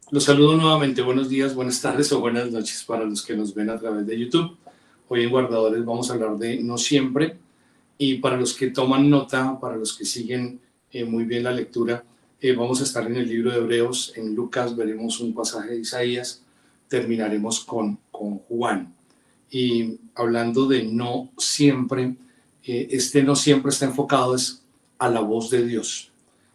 Los saludo nuevamente, buenos días, buenas tardes o buenas noches para los que nos ven a través de YouTube. Hoy en Guardadores vamos a hablar de no siempre, y para los que toman nota, para los que siguen muy bien la lectura, vamos a estar en el libro de Hebreos, en Lucas veremos un pasaje de Isaías, terminaremos con Juan. Y hablando de no siempre, este no siempre está enfocado es a la voz de Dios.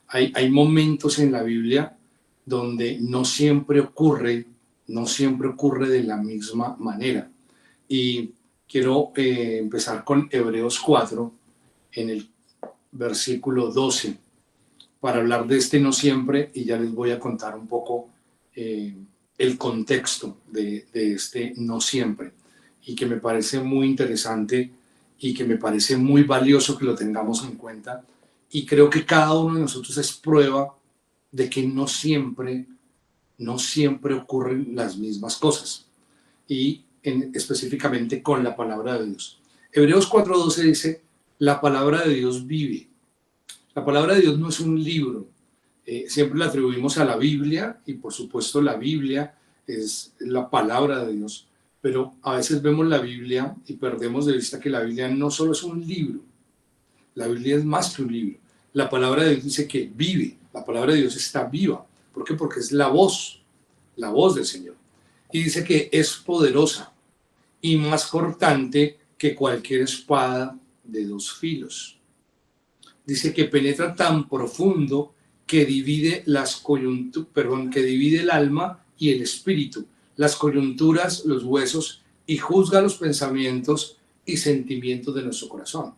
Hay momentos en la Biblia donde no siempre ocurre de la misma manera. Y quiero empezar con Hebreos 4, en el versículo 12, para hablar de este no siempre, y ya les voy a contar un poco el contexto de este no siempre, y que me parece muy interesante y que me parece muy valioso que lo tengamos en cuenta. Y creo que cada uno de nosotros es prueba de que no siempre ocurren las mismas cosas, y específicamente con la palabra de Dios. Hebreos 4:12 dice, la palabra de Dios vive. La palabra de Dios no es un libro. Siempre la atribuimos a la Biblia, y por supuesto la Biblia es la palabra de Dios, pero a veces vemos la Biblia y perdemos de vista que la Biblia no solo es un libro, la Biblia es más que un libro. La palabra de Dios dice que vive, la palabra de Dios está viva. ¿Por qué? Porque es la voz del Señor. Y dice que es poderosa y más cortante que cualquier espada de dos filos. Dice que penetra tan profundo que divide que divide el alma y el espíritu, las coyunturas, los huesos, y juzga los pensamientos y sentimientos de nuestro corazón.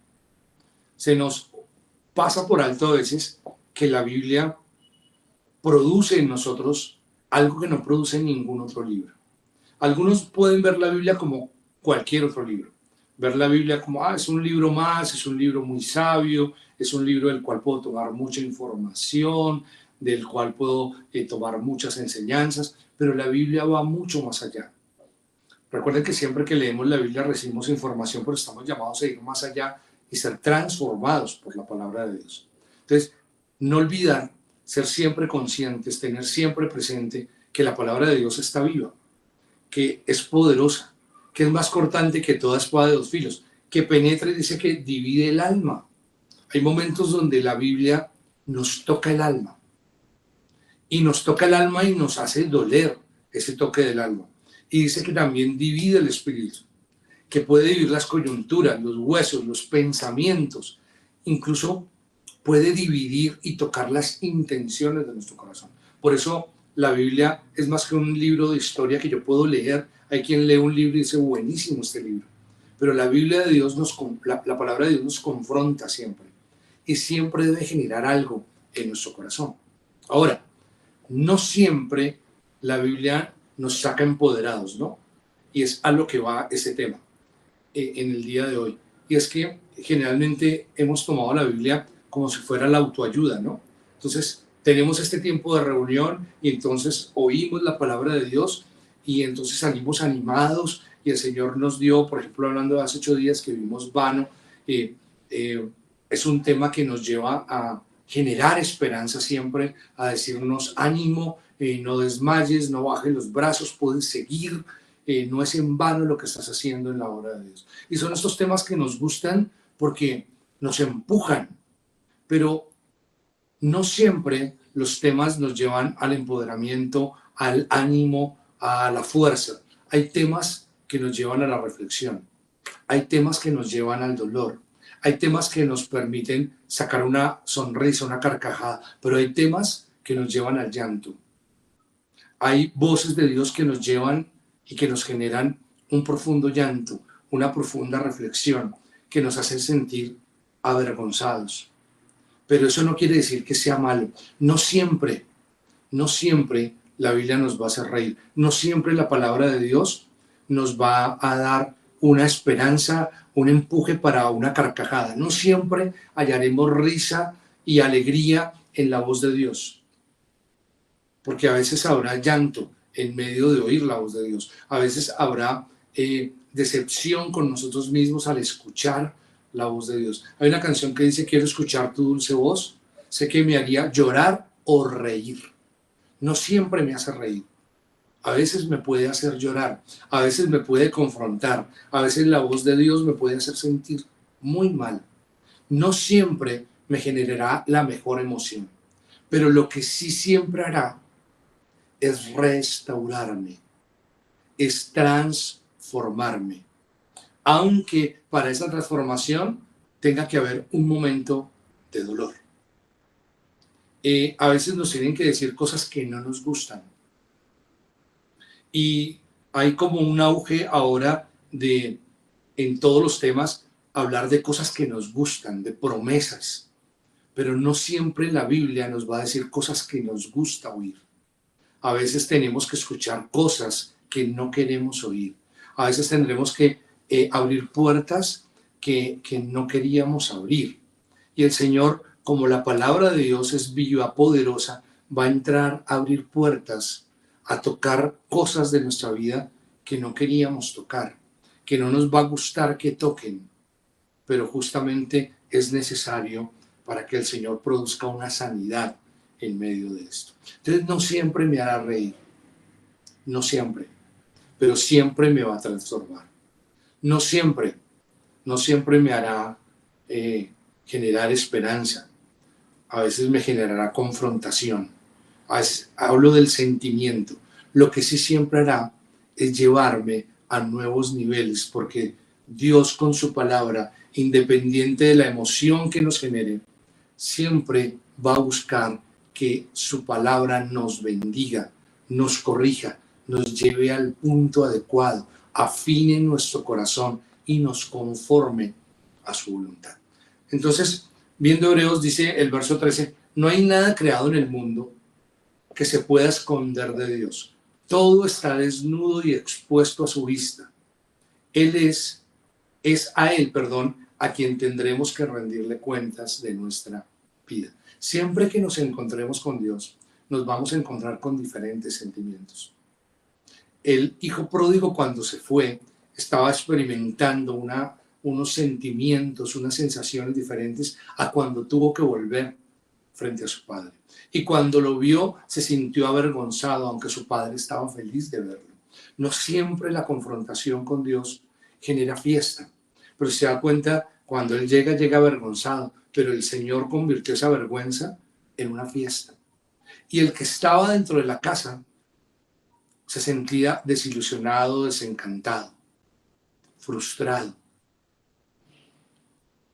Se nos pasa por alto a veces que la Biblia produce en nosotros algo que no produce ningún otro libro. Algunos pueden ver la Biblia como cualquier otro libro. Ver la Biblia como, es un libro más, es un libro muy sabio, es un libro del cual puedo tomar mucha información, del cual puedo tomar muchas enseñanzas, pero la Biblia va mucho más allá. Recuerden que siempre que leemos la Biblia recibimos información, pero estamos llamados a ir más allá y ser transformados por la palabra de Dios. Entonces, no olvidar, ser siempre conscientes, tener siempre presente que la palabra de Dios está viva, que es poderosa, que es más cortante que toda espada de dos filos, que penetra y dice que divide el alma. Hay momentos donde la Biblia nos toca el alma, y nos toca el alma y nos hace doler ese toque del alma. Y dice que también divide el espíritu, que puede dividir las coyunturas, los huesos, los pensamientos, incluso puede dividir y tocar las intenciones de nuestro corazón. Por eso la Biblia es más que un libro de historia que yo puedo leer. Hay quien lee un libro y dice, buenísimo este libro. Pero la Biblia de Dios, la palabra de Dios nos confronta siempre. Y siempre debe generar algo en nuestro corazón. Ahora, no siempre la Biblia nos saca empoderados, ¿no? Y es a lo que va ese tema en el día de hoy. Y es que generalmente hemos tomado la Biblia como si fuera la autoayuda, ¿no? Entonces, tenemos este tiempo de reunión y entonces oímos la palabra de Dios y entonces salimos animados, y el Señor nos dio, por ejemplo, hablando de hace 8 días que vimos vano, es un tema que nos lleva a generar esperanza siempre, a decirnos ánimo, no desmayes, no bajes los brazos, puedes seguir, no es en vano lo que estás haciendo en la obra de Dios. Y son estos temas que nos gustan porque nos empujan, pero no siempre los temas nos llevan al empoderamiento, al ánimo, a la fuerza. Hay temas que nos llevan a la reflexión, hay temas que nos llevan al dolor, hay temas que nos permiten sacar una sonrisa, una carcajada, pero hay temas que nos llevan al llanto. Hay voces de Dios que nos llevan y que nos generan un profundo llanto, una profunda reflexión, que nos hacen sentir avergonzados. Pero eso no quiere decir que sea malo. No siempre la Biblia nos va a hacer reír. No siempre la palabra de Dios nos va a dar una esperanza, un empuje para una carcajada. No siempre hallaremos risa y alegría en la voz de Dios, porque a veces habrá llanto en medio de oír la voz de Dios. A veces habrá decepción con nosotros mismos al escuchar la voz de Dios. Hay una canción que dice, quiero escuchar tu dulce voz, sé que me haría llorar o reír. no siempre me hace reír. A veces me puede hacer llorar, a veces me puede confrontar, a veces la voz de Dios me puede hacer sentir muy mal. No siempre me generará la mejor emoción, pero lo que sí siempre hará es restaurarme, es transformarme, aunque para esa transformación tenga que haber un momento de dolor. A veces nos tienen que decir cosas que no nos gustan. Y hay como un auge ahora de, en todos los temas, hablar de cosas que nos gustan, de promesas. Pero no siempre la Biblia nos va a decir cosas que nos gusta oír. A veces tenemos que escuchar cosas que no queremos oír. A veces tendremos que abrir puertas que no queríamos abrir. Y el Señor, como la palabra de Dios es viva, poderosa, va a entrar a abrir puertas, a tocar cosas de nuestra vida que no queríamos tocar, que no nos va a gustar que toquen, pero justamente es necesario para que el Señor produzca una sanidad en medio de esto. Entonces no siempre me hará reír, no siempre, pero siempre me va a transformar. No siempre me hará generar esperanza. A veces me generará confrontación. A veces hablo del sentimiento. Lo que sí siempre hará es llevarme a nuevos niveles, porque Dios con su palabra, independiente de la emoción que nos genere, siempre va a buscar que su palabra nos bendiga, nos corrija, nos lleve al punto adecuado, afine nuestro corazón y nos conforme a su voluntad. Entonces, viendo Hebreos, dice el verso 13, no hay nada creado en el mundo que se pueda esconder de Dios. Todo está desnudo y expuesto a su vista. Es a Él, a quien tendremos que rendirle cuentas de nuestra vida. Siempre que nos encontremos con Dios, nos vamos a encontrar con diferentes sentimientos. El hijo pródigo, cuando se fue, estaba experimentando unos sentimientos, unas sensaciones diferentes a cuando tuvo que volver frente a su padre. Y cuando lo vio, se sintió avergonzado, aunque su padre estaba feliz de verlo. No siempre la confrontación con Dios genera fiesta, pero se da cuenta, cuando él llega avergonzado, pero el Señor convirtió esa vergüenza en una fiesta. Y el que estaba dentro de la casa se sentía desilusionado, desencantado, frustrado.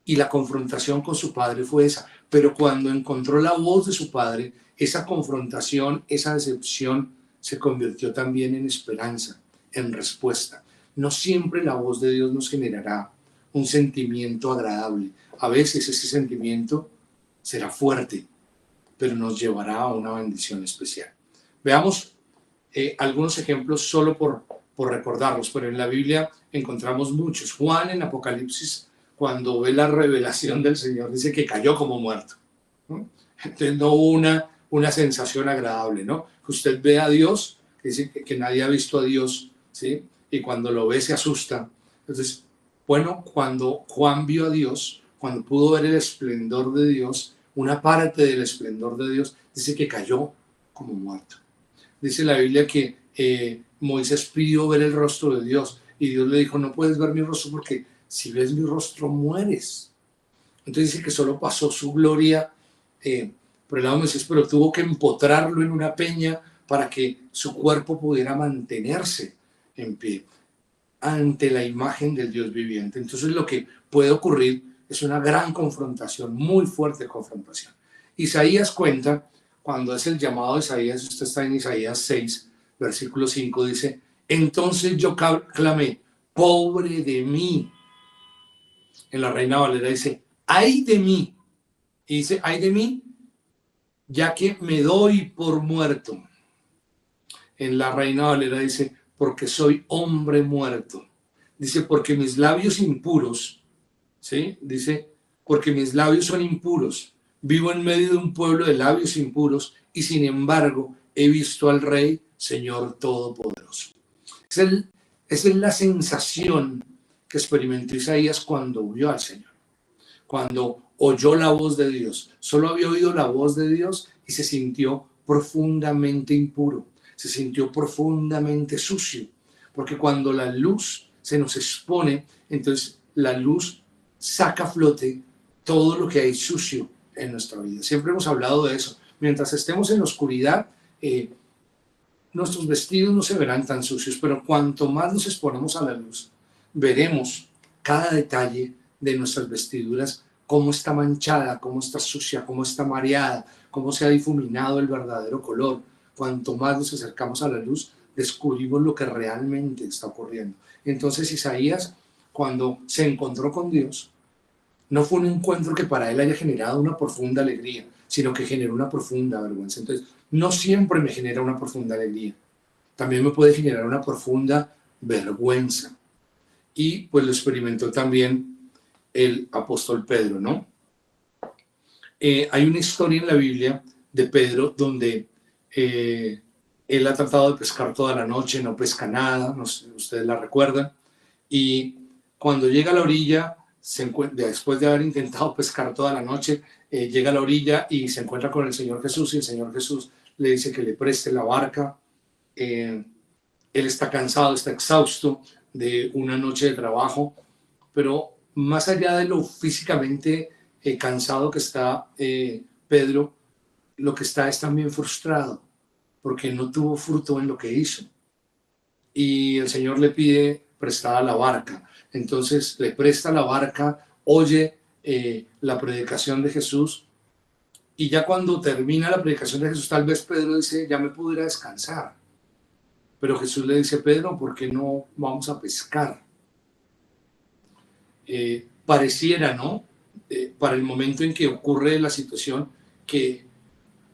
Y la confrontación con su padre fue esa. Pero cuando encontró la voz de su padre, esa confrontación, esa decepción se convirtió también en esperanza, en respuesta. No siempre la voz de Dios nos generará un sentimiento agradable. A veces ese sentimiento será fuerte, pero nos llevará a una bendición especial. Veamos algunos ejemplos solo por recordarlos, pero en la Biblia encontramos muchos. Juan en Apocalipsis, cuando ve la revelación del Señor, dice que cayó como muerto, ¿no? Entonces no hubo una sensación agradable, ¿no? Que usted ve a Dios, dice que nadie ha visto a Dios, ¿sí? Y cuando lo ve se asusta. Entonces, bueno, cuando Juan vio a Dios, cuando pudo ver el esplendor de Dios, una parte del esplendor de Dios, dice que cayó como muerto. Dice la Biblia que Moisés pidió ver el rostro de Dios y Dios le dijo, no puedes ver mi rostro porque si ves mi rostro mueres. Entonces dice que solo pasó su gloria por el lado de Moisés, pero tuvo que empotrarlo en una peña para que su cuerpo pudiera mantenerse en pie ante la imagen del Dios viviente. Entonces lo que puede ocurrir es una gran confrontación, muy fuerte confrontación. Isaías cuenta, cuando es el llamado de Isaías, usted está en Isaías 6, versículo 5, dice, entonces yo clamé, pobre de mí. En la Reina Valera dice, ay de mí. Y dice, ay de mí, ya que me doy por muerto. En la Reina Valera dice, porque soy hombre muerto. Dice, porque mis labios impuros, ¿sí? Dice, porque mis labios son impuros. Vivo en medio de un pueblo de labios impuros y sin embargo he visto al Rey, Señor Todopoderoso. Esa es la sensación que experimentó Isaías cuando vio al Señor, cuando oyó la voz de Dios. Solo había oído la voz de Dios y se sintió profundamente impuro, se sintió profundamente sucio, porque cuando la luz se nos expone, entonces la luz saca a flote todo lo que hay sucio en nuestra vida. Siempre hemos hablado de eso. Mientras estemos en la oscuridad, nuestros vestidos no se verán tan sucios, pero cuanto más nos exponemos a la luz, veremos cada detalle de nuestras vestiduras, cómo está manchada, cómo está sucia, cómo está mareada, cómo se ha difuminado el verdadero color. Cuanto más nos acercamos a la luz, descubrimos lo que realmente está ocurriendo. Entonces Isaías, cuando se encontró con Dios, no fue un encuentro que para él haya generado una profunda alegría, sino que generó una profunda vergüenza. Entonces, no siempre me genera una profunda alegría, también me puede generar una profunda vergüenza. Y pues lo experimentó también el apóstol Pedro, ¿no? Hay una historia en la Biblia de Pedro donde él ha tratado de pescar toda la noche, no pesca nada, no sé, ustedes la recuerdan, y cuando llega a la orilla, después de haber intentado pescar toda la noche, llega a la orilla y se encuentra con el Señor Jesús, y el Señor Jesús le dice que le preste la barca. Él está cansado, está exhausto de una noche de trabajo, pero más allá de lo físicamente cansado que está Pedro, lo que está es también frustrado, porque no tuvo fruto en lo que hizo. Y el Señor le pide prestada la barca. Entonces le presta la barca, oye la predicación de Jesús, y ya cuando termina la predicación de Jesús, tal vez Pedro dice, ya me pudiera descansar. Pero Jesús le dice, Pedro, ¿por qué no vamos a pescar? Pareciera, ¿no? Para el momento en que ocurre la situación, que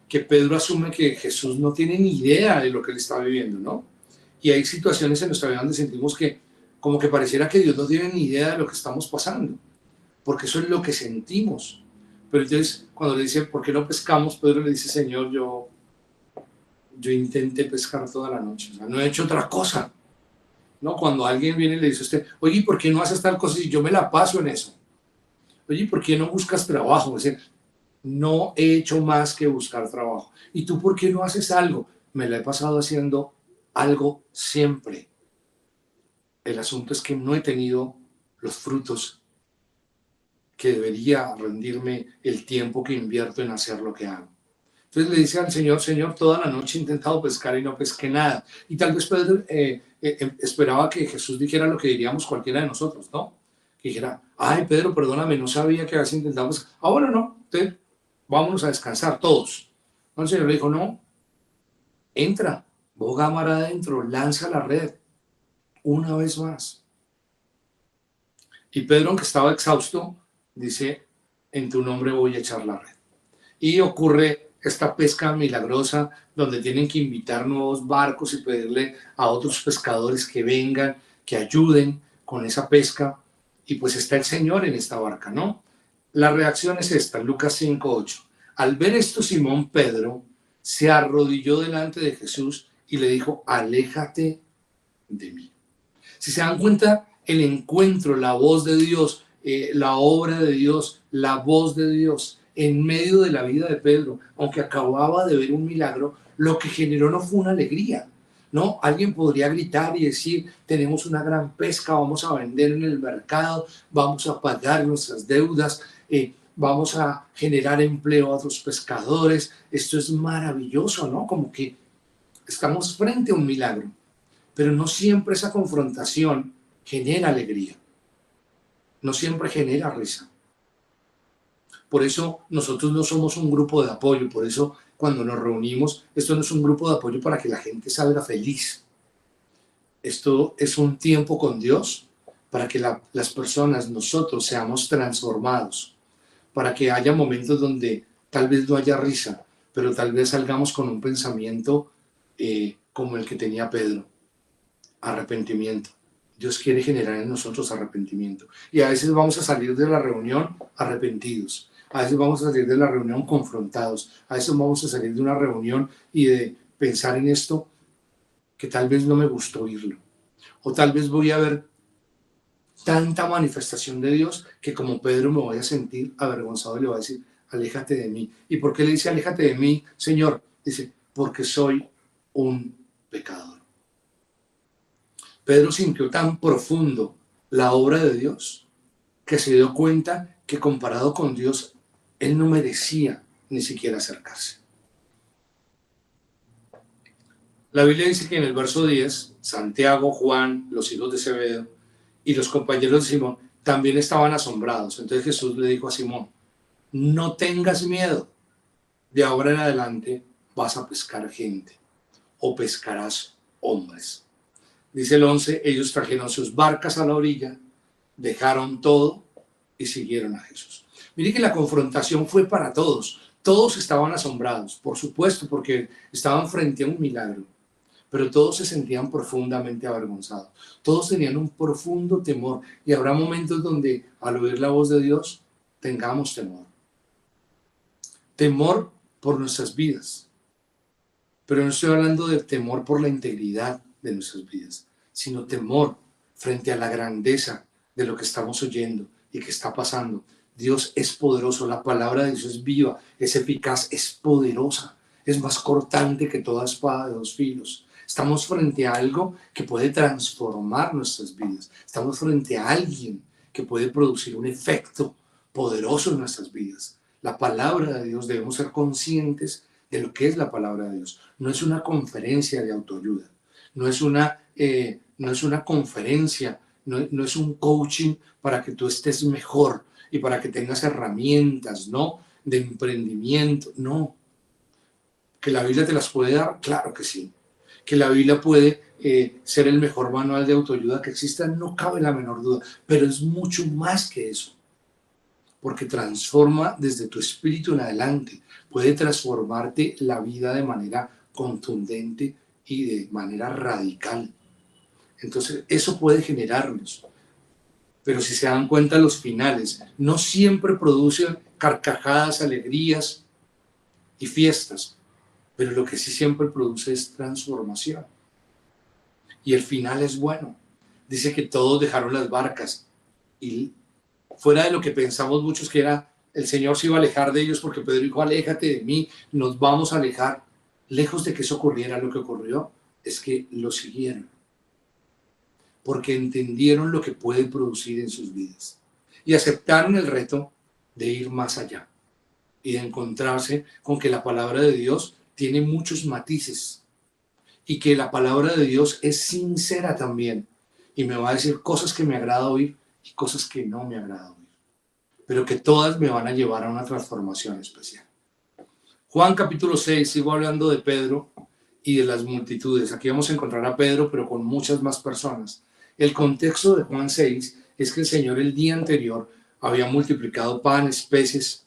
Pedro asume que Jesús no tiene ni idea de lo que él está viviendo, ¿no? Y hay situaciones en nuestra vida donde sentimos que como que pareciera que Dios no tiene ni idea de lo que estamos pasando, porque eso es lo que sentimos. Pero entonces, cuando le dice, ¿por qué no pescamos? Pedro le dice, Señor, yo intenté pescar toda la noche, o sea, no he hecho otra cosa, ¿no? Cuando alguien viene y le dice a usted, oye, ¿por qué no haces tal cosa? Y yo me la paso en eso. Oye, ¿por qué no buscas trabajo? Es decir, no he hecho más que buscar trabajo. ¿Y tú por qué no haces algo? Me la he pasado haciendo algo siempre. El asunto es que no he tenido los frutos que debería rendirme el tiempo que invierto en hacer lo que hago. Entonces le dice al Señor, Señor, toda la noche he intentado pescar y no pesqué nada. Y tal vez Pedro esperaba que Jesús dijera lo que diríamos cualquiera de nosotros, ¿no? Que dijera, ay, Pedro, perdóname, no sabía que habías intentado pescar. Ah, bueno, no, entonces vámonos a descansar todos. No, el Señor le dijo, no, entra, boga mar adentro, lanza la red, una vez más. Y Pedro, aunque estaba exhausto, dice, en tu nombre voy a echar la red. Y ocurre esta pesca milagrosa donde tienen que invitar nuevos barcos y pedirle a otros pescadores que vengan, que ayuden con esa pesca. Y pues está el Señor en esta barca, ¿no? La reacción es esta, Lucas 5:8. Al ver esto, Simón Pedro se arrodilló delante de Jesús y le dijo, aléjate de mí. Si se dan cuenta, el encuentro, la voz de Dios, la obra de Dios, la voz de Dios en medio de la vida de Pedro, aunque acababa de ver un milagro, lo que generó no fue una alegría, ¿no? Alguien podría gritar y decir, tenemos una gran pesca, vamos a vender en el mercado, vamos a pagar nuestras deudas, vamos a generar empleo a otros pescadores, esto es maravilloso, ¿no? Como que estamos frente a un milagro, pero no siempre esa confrontación genera alegría, no siempre genera risa. Por eso nosotros no somos un grupo de apoyo, por eso cuando nos reunimos, esto no es un grupo de apoyo para que la gente salga feliz. Esto es un tiempo con Dios para que las personas, nosotros, seamos transformados, para que haya momentos donde tal vez no haya risa, pero tal vez salgamos con un pensamiento como el que tenía Pedro, arrepentimiento. Dios quiere generar en nosotros arrepentimiento. Y a veces vamos a salir de la reunión arrepentidos. A veces vamos a salir de la reunión confrontados. A veces vamos a salir de una reunión y de pensar en esto que tal vez no me gustó oírlo. O tal vez voy a ver tanta manifestación de Dios que como Pedro me voy a sentir avergonzado y le voy a decir, aléjate de mí. ¿Y por qué le dice, aléjate de mí, Señor? Dice, porque soy un pecador. Pedro sintió tan profundo la obra de Dios que se dio cuenta que comparado con Dios, él no merecía ni siquiera acercarse. La Biblia dice que en el verso 10, Santiago, Juan, los hijos de Zebedeo y los compañeros de Simón también estaban asombrados. Entonces Jesús le dijo a Simón, no tengas miedo, de ahora en adelante vas a pescar gente o pescarás hombres. Dice el 11, ellos trajeron sus barcas a la orilla, dejaron todo y siguieron a Jesús. Mire que la confrontación fue para todos. Todos estaban asombrados, por supuesto, porque estaban frente a un milagro. Pero todos se sentían profundamente avergonzados. Todos tenían un profundo temor. Y habrá momentos donde al oír la voz de Dios tengamos temor. Temor por nuestras vidas. Pero no estoy hablando de temor por la integridad de nuestras vidas, sino temor frente a la grandeza de lo que estamos oyendo y que está pasando. Dios es poderoso, la palabra de Dios es viva, es eficaz, es poderosa, es más cortante que toda espada de dos filos. Estamos frente a algo que puede transformar nuestras vidas. Estamos frente a alguien que puede producir un efecto poderoso en nuestras vidas. La palabra de Dios, debemos ser conscientes de lo que es la palabra de Dios. No es una conferencia de autoayuda, no es una conferencia, no es un coaching para que tú estés mejor y para que tengas herramientas, ¿no?, de emprendimiento. No. ¿Que la Biblia te las puede dar? Claro que sí. Que la Biblia puede ser el mejor manual de autoayuda que exista, no cabe la menor duda, pero es mucho más que eso, porque transforma desde tu espíritu en adelante, puede transformarte la vida de manera contundente y de manera radical. Entonces, eso puede generarnos. Pero si se dan cuenta, los finales no siempre producen carcajadas, alegrías y fiestas, pero lo que sí siempre produce es transformación. Y el final es bueno. Dice que todos dejaron las barcas y fuera de lo que pensamos muchos que era el Señor se iba a alejar de ellos porque Pedro dijo, aléjate de mí, nos vamos a alejar. Lejos de que eso ocurriera, lo que ocurrió es que lo siguieron, porque entendieron lo que puede producir en sus vidas y aceptaron el reto de ir más allá y de encontrarse con que la palabra de Dios tiene muchos matices y que la palabra de Dios es sincera también y me va a decir cosas que me agrada oír y cosas que no me agrada oír, pero que todas me van a llevar a una transformación especial. Juan capítulo 6, sigo hablando de Pedro y de las multitudes. Aquí vamos a encontrar a Pedro, pero con muchas más personas. El contexto de Juan 6 es que el Señor el día anterior había multiplicado panes, peces,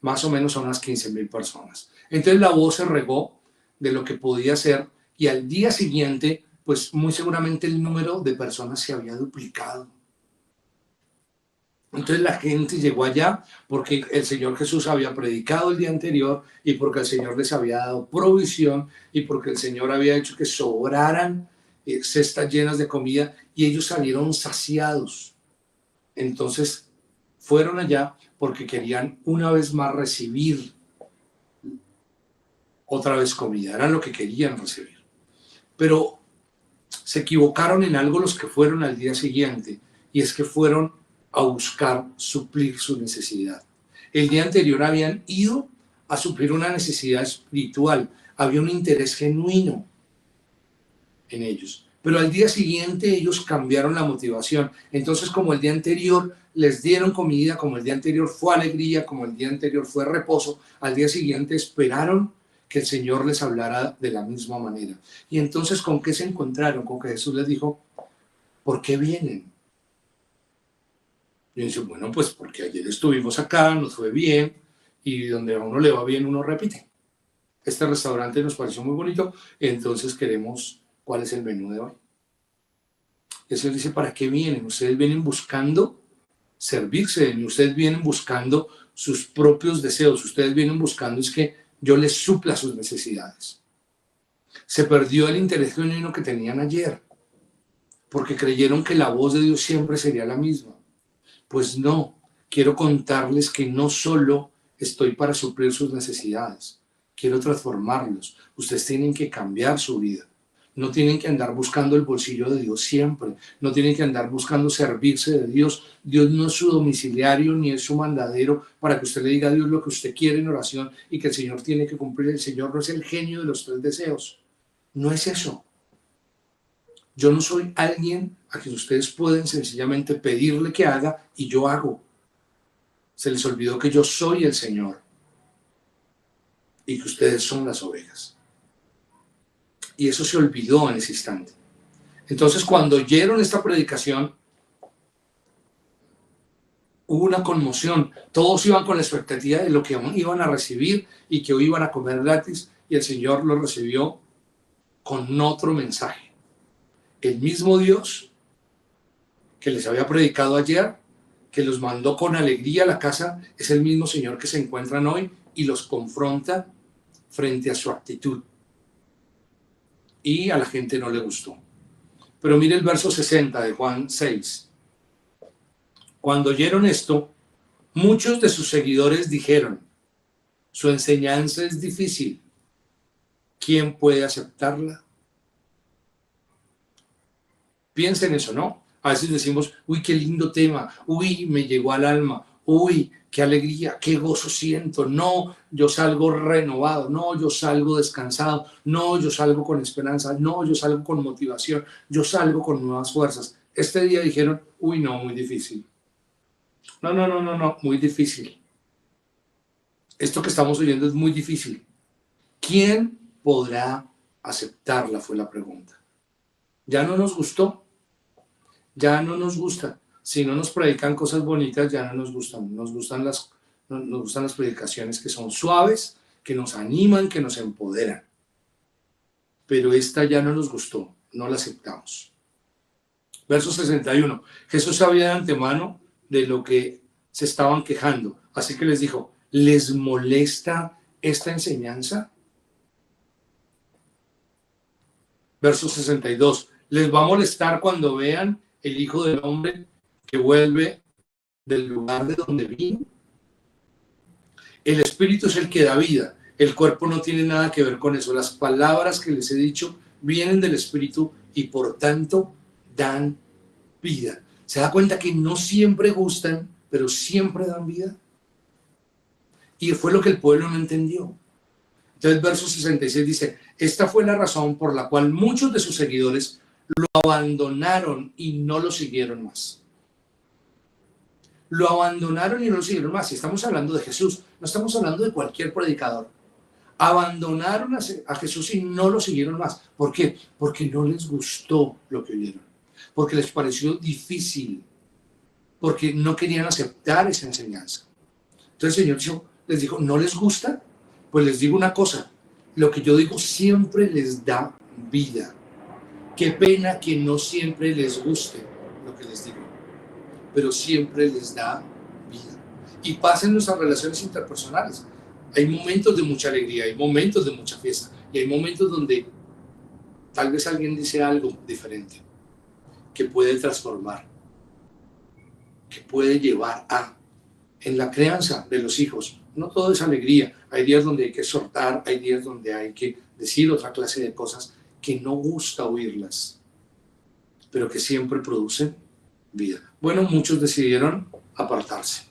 más o menos a unas 15,000 personas. Entonces la voz se regó de lo que podía ser y al día siguiente, pues muy seguramente el número de personas se había duplicado. Entonces la gente llegó allá porque el Señor Jesús había predicado el día anterior y porque el Señor les había dado provisión y porque el Señor había hecho que sobraran cestas llenas de comida y ellos salieron saciados. Entonces fueron allá porque querían una vez más recibir otra vez comida, era lo que querían recibir. Pero se equivocaron en algo los que fueron al día siguiente y es que fueron a buscar suplir su necesidad. El día anterior habían ido a suplir una necesidad espiritual, había un interés genuino en ellos, pero al día siguiente ellos cambiaron la motivación. Entonces, como el día anterior les dieron comida, como el día anterior fue alegría, como el día anterior fue reposo, al día siguiente esperaron que el Señor les hablara de la misma manera. Y entonces, ¿con qué se encontraron? Con que Jesús les dijo, ¿por qué vienen? Y dice, bueno, pues porque ayer estuvimos acá, nos fue bien, y donde a uno le va bien, uno repite. Este restaurante nos pareció muy bonito, entonces queremos, ¿cuál es el menú de hoy? Y el Señor dice, ¿para qué vienen? Ustedes vienen buscando servirse de mí, ustedes vienen buscando sus propios deseos, ustedes vienen buscando es que yo les supla sus necesidades. Se perdió el interés genuino que tenían ayer, porque creyeron que la voz de Dios siempre sería la misma. Pues no, quiero contarles que no solo estoy para suplir sus necesidades, quiero transformarlos. Ustedes tienen que cambiar su vida. No tienen que andar buscando el bolsillo de Dios siempre. No tienen que andar buscando servirse de Dios. Dios no es su domiciliario ni es su mandadero para que usted le diga a Dios lo que usted quiere en oración y que el Señor tiene que cumplir. El Señor no es el genio de los 3 deseos. No es eso. Yo no soy alguien a quien ustedes pueden sencillamente pedirle que haga y yo hago. Se les olvidó que yo soy el Señor y que ustedes son las ovejas. Y eso se olvidó en ese instante. Entonces, cuando oyeron esta predicación, hubo una conmoción. Todos iban con la expectativa de lo que iban a recibir y que hoy iban a comer gratis, y el Señor lo recibió con otro mensaje. El mismo Dios que les había predicado ayer, que los mandó con alegría a la casa, es el mismo Señor que se encuentran hoy y los confronta frente a su actitud. Y a la gente no le gustó. Pero mire el verso 60 de Juan 6. Cuando oyeron esto, muchos de sus seguidores dijeron: su enseñanza es difícil. ¿Quién puede aceptarla? Piensen eso, ¿no? A veces decimos: uy, qué lindo tema, uy, me llegó al alma, uy, qué alegría, qué gozo siento, no, yo salgo renovado, no, yo salgo descansado, no, yo salgo con esperanza, no, yo salgo con motivación, yo salgo con nuevas fuerzas. Este día dijeron: uy, no, muy difícil. No, muy difícil. Esto que estamos oyendo es muy difícil. ¿Quién podrá aceptarla? Fue la pregunta. Ya no nos gustó. Ya no nos gusta. Si no nos predican cosas bonitas, ya no nos gustan. Nos gustan las predicaciones que son suaves, que nos animan, que nos empoderan. Pero esta ya no nos gustó, no la aceptamos. Verso 61. Jesús sabía de antemano de lo que se estaban quejando. Así que les dijo: ¿les molesta esta enseñanza? Verso 62. ¿Les va a molestar cuando vean el Hijo del Hombre que vuelve del lugar de donde vino? El Espíritu es el que da vida. El cuerpo no tiene nada que ver con eso. Las palabras que les he dicho vienen del Espíritu y por tanto dan vida. ¿Se da cuenta que no siempre gustan, pero siempre dan vida? Y fue lo que el pueblo no entendió. Entonces, verso 66 dice: esta fue la razón por la cual muchos de sus seguidores lo abandonaron y no lo siguieron más. Lo abandonaron y no lo siguieron más. Si estamos hablando de Jesús, no estamos hablando de cualquier predicador. Abandonaron a Jesús y no lo siguieron más. ¿Por qué? Porque no les gustó lo que oyeron. Porque les pareció difícil. Porque no querían aceptar esa enseñanza. Entonces el Señor les dijo: ¿no les gusta? Pues les digo una cosa. Lo que yo digo siempre les da vida. Qué pena que no siempre les guste lo que les digo, pero siempre les da vida. Y pasa en nuestras relaciones interpersonales. Hay momentos de mucha alegría, hay momentos de mucha fiesta, y hay momentos donde tal vez alguien dice algo diferente, que puede transformar, que puede llevar a, en la crianza de los hijos. No todo es alegría. Hay días donde hay que soltar, hay días donde hay que decir otra clase de cosas que no gusta oírlas, pero que siempre producen vida. Bueno, muchos decidieron apartarse.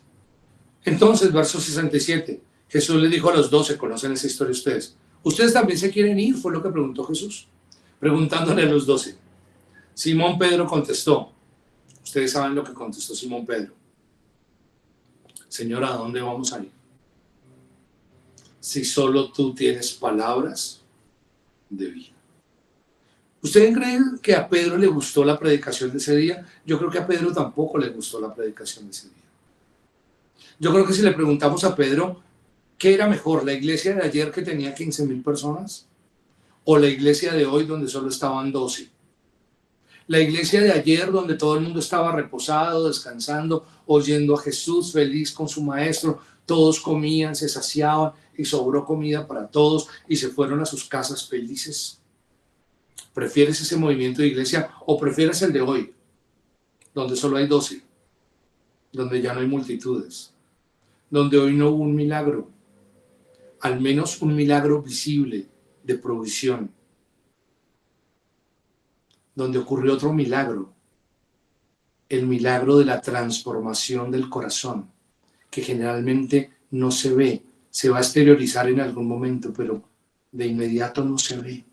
Entonces, verso 67, Jesús le dijo a los 12, conocen esa historia ustedes: ¿ustedes también se quieren ir? Fue lo que preguntó Jesús, preguntándole a los 12. Simón Pedro contestó. Ustedes saben lo que contestó Simón Pedro: Señor, ¿a dónde vamos a ir? Si solo tú tienes palabras de vida. ¿Ustedes creen que a Pedro le gustó la predicación de ese día? Yo creo que a Pedro tampoco le gustó la predicación de ese día. Yo creo que si le preguntamos a Pedro, ¿qué era mejor, la iglesia de ayer que tenía 15,000 personas o la iglesia de hoy donde solo estaban 12? La iglesia de ayer donde todo el mundo estaba reposado, descansando, oyendo a Jesús, feliz con su maestro, todos comían, se saciaban y sobró comida para todos y se fueron a sus casas felices. ¿Prefieres ese movimiento de iglesia o prefieres el de hoy, donde solo hay 12, donde ya no hay multitudes, donde hoy no hubo un milagro, al menos un milagro visible de provisión, donde ocurrió otro milagro, el milagro de la transformación del corazón, que generalmente no se ve, se va a exteriorizar en algún momento, pero de inmediato no se ve.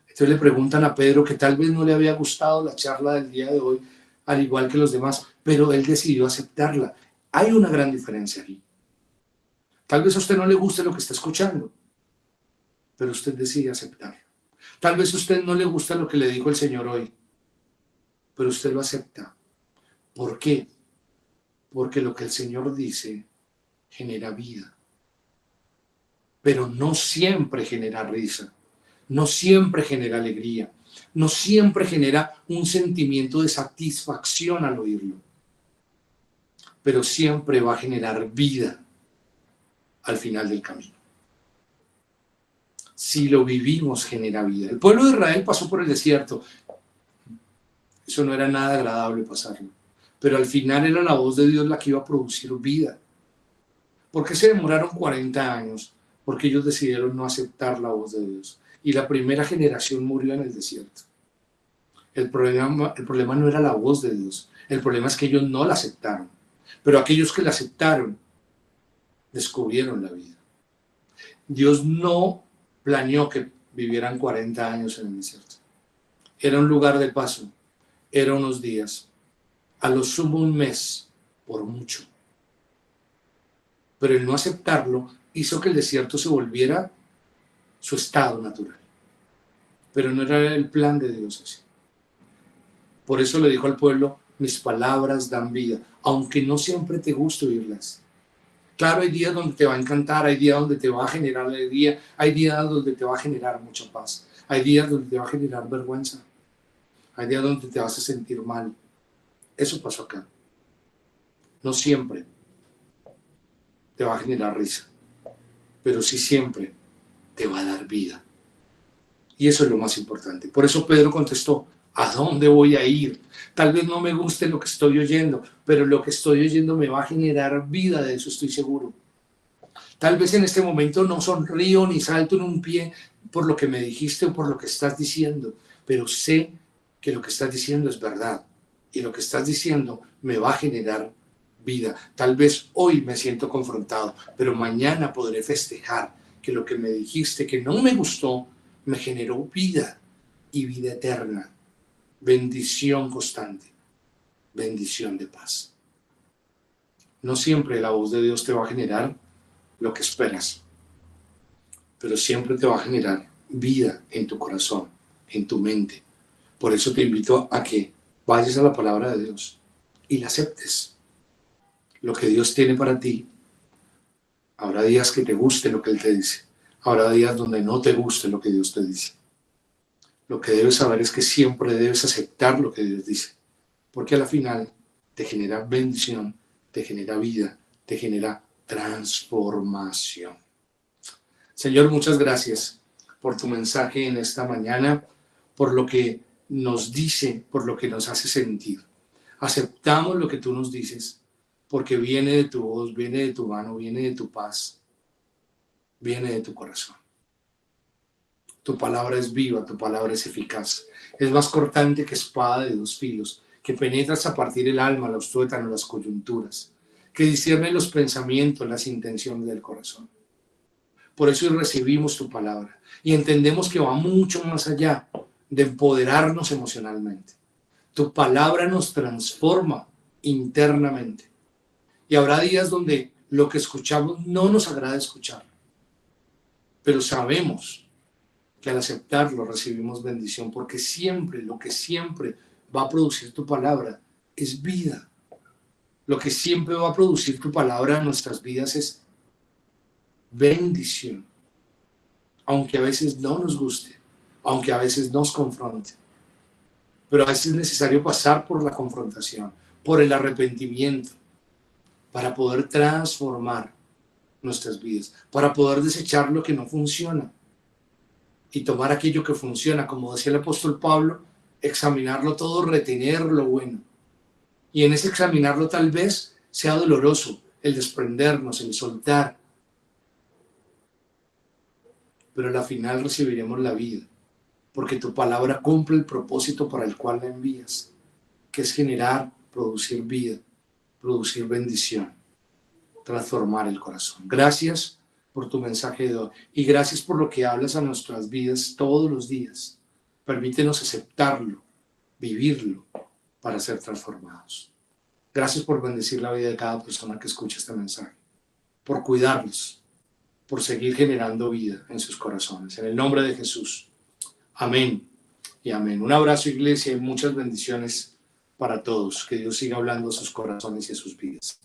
Entonces le preguntan a Pedro que tal vez no le había gustado la charla del día de hoy, al igual que los demás, pero él decidió aceptarla. Hay una gran diferencia aquí. Tal vez a usted no le guste lo que está escuchando, pero usted decide aceptarlo. Tal vez a usted no le gusta lo que le dijo el Señor hoy, pero usted lo acepta. ¿Por qué? Porque lo que el Señor dice genera vida, pero no siempre genera risa, no siempre genera alegría, no siempre genera un sentimiento de satisfacción al oírlo, pero siempre va a generar vida al final del camino. Si lo vivimos, genera vida. El pueblo de Israel pasó por el desierto. Eso no era nada agradable pasarlo, pero al final era la voz de Dios la que iba a producir vida. ¿Por qué se demoraron 40 años? Porque ellos decidieron no aceptar la voz de Dios. Y la primera generación murió en el desierto. El problema no era la voz de Dios. El problema es que ellos no la aceptaron. Pero aquellos que la aceptaron, descubrieron la vida. Dios no planeó que vivieran 40 años en el desierto. Era un lugar de paso. Era unos días. A lo sumo un mes, por mucho. Pero el no aceptarlo hizo que el desierto se volviera su estado natural. Pero no era el plan de Dios así. Por eso le dijo al pueblo, mis palabras dan vida, aunque no siempre te guste oírlas. Claro, hay días donde te va a encantar, hay días donde te va a generar alegría, hay días donde te va a generar mucha paz, hay días donde te va a generar vergüenza, hay días donde te vas a sentir mal. Eso pasó acá. No siempre te va a generar risa, pero sí siempre te va a dar vida. Y eso es lo más importante. Por eso Pedro contestó, ¿a dónde voy a ir? Tal vez no me guste lo que estoy oyendo, pero lo que estoy oyendo me va a generar vida, de eso estoy seguro. Tal vez en este momento no sonrío ni salto en un pie por lo que me dijiste o por lo que estás diciendo, pero sé que lo que estás diciendo es verdad y lo que estás diciendo me va a generar vida. Tal vez hoy me siento confrontado, pero mañana podré festejar que lo que me dijiste que no me gustó me generó vida y vida eterna, bendición constante, bendición de paz. No siempre la voz de Dios te va a generar lo que esperas, pero siempre te va a generar vida en tu corazón, en tu mente. Por eso te invito a que vayas a la palabra de Dios y la aceptes. Lo que Dios tiene para ti, habrá días que te guste lo que Él te dice, habrá días donde no te guste lo que Dios te dice. Lo que debes saber es que siempre debes aceptar lo que Dios dice, porque a la final te genera bendición, te genera vida, te genera transformación. Señor, muchas gracias por tu mensaje en esta mañana, por lo que nos dice, por lo que nos hace sentir. Aceptamos lo que tú nos dices, porque viene de tu voz, viene de tu mano, viene de tu paz, viene de tu corazón. Tu palabra es viva, tu palabra es eficaz. Es más cortante que espada de dos filos, que penetra hasta partir el alma, los tuétanos, las coyunturas, que discierne los pensamientos, las intenciones del corazón. Por eso hoy recibimos tu palabra y entendemos que va mucho más allá de empoderarnos emocionalmente. Tu palabra nos transforma internamente. Y habrá días donde lo que escuchamos no nos agrada escuchar, pero sabemos que al aceptarlo recibimos bendición, porque siempre, lo que siempre va a producir tu palabra es vida. Lo que siempre va a producir tu palabra en nuestras vidas es bendición. Aunque a veces no nos guste, aunque a veces nos confronte. Pero a veces es necesario pasar por la confrontación, por el arrepentimiento, para poder transformar nuestras vidas, para poder desechar lo que no funciona y tomar aquello que funciona, como decía el apóstol Pablo, examinarlo todo, retener lo bueno. Y en ese examinarlo tal vez sea doloroso el desprendernos, el soltar, pero a la final recibiremos la vida, porque tu palabra cumple el propósito para el cual la envías, que es generar, producir vida, producir bendición, transformar el corazón. Gracias por tu mensaje de hoy y gracias por lo que hablas a nuestras vidas todos los días. Permítenos aceptarlo, vivirlo, para ser transformados. Gracias por bendecir la vida de cada persona que escucha este mensaje, por cuidarlos, por seguir generando vida en sus corazones. En el nombre de Jesús. Amén y amén. Un abrazo, iglesia, y muchas bendiciones para todos. Que Dios siga hablando a sus corazones y a sus vidas.